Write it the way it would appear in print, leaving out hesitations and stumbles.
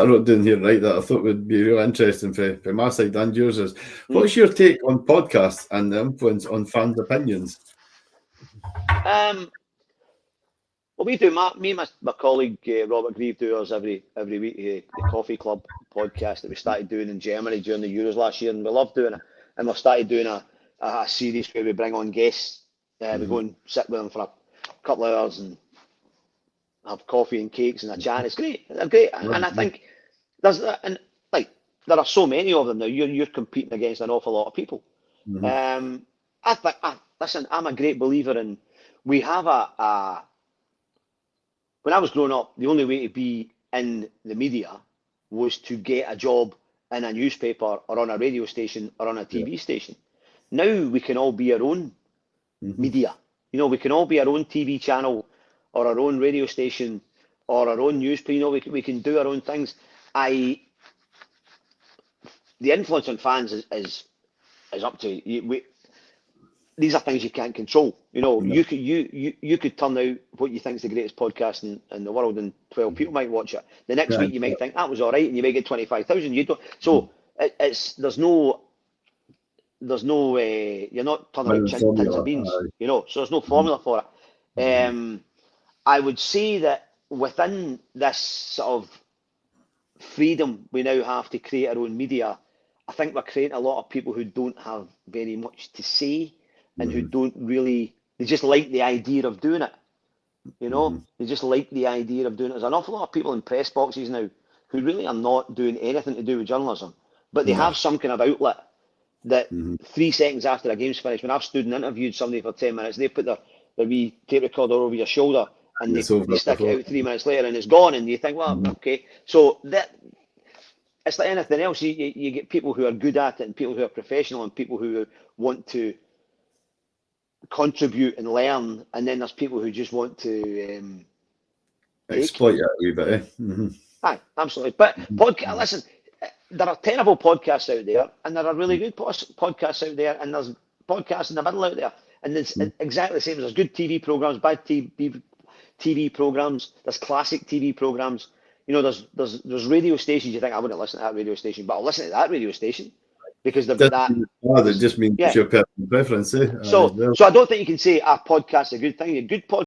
I wrote down here, right, that I thought would be real interesting for my side and yours is, what's your take on podcasts and the influence on fans' opinions? Well, we do. Me and my colleague Robert Grieve do ours every week. The Coffee Club podcast that we started doing in Germany during the Euros last year, and we love doing it. And we've started doing a series where we bring on guests. We go and sit with them for a couple of hours and have coffee and cakes and a chat. It's great. They're great, and I think there are so many of them now. You're competing against an awful lot of people. Listen, I'm a great believer in. We have when I was growing up, the only way to be in the media was to get a job in a newspaper or on a radio station or on a TV station. Now we can all be our own media. We can all be our own TV channel or our own radio station or our own newspaper. We can do our own things. The influence on fans is up to you. These are things you can't control. You could turn out what you think is the greatest podcast in the world, and 12 people might watch it. The next week you might think that was all right, and you might get 25,000. You don't. So there's no you're not turning out tins of beans. So there's no formula for it. I would say that within this sort of freedom we now have to create our own media, I think we're creating a lot of people who don't have very much to say. And who don't really, they just like the idea of doing it. They just like the idea of doing it. There's an awful lot of people in press boxes now who really are not doing anything to do with journalism, but they have some kind of outlet that 3 seconds after a game's finished, when I've stood and interviewed somebody for 10 minutes, they put their wee tape recorder over your shoulder and they stick it out 3 minutes later and it's gone, and you think, well, okay. So that it's like anything else. You get people who are good at it and people who are professional and people who want to contribute and learn, and then there's people who just want to exploit it a wee bit. Aye, absolutely. But listen, there are terrible podcasts out there, and there are really good podcasts out there, and there's podcasts in the middle out there, and it's exactly the same. There's good TV programs, bad TV programs. There's classic TV programs. There's radio stations. You think I wouldn't listen to that radio station, but I'll listen to that radio station. Because they've got that. That just means your personal preference. So I don't think you can say a podcast is a good thing. A good podcast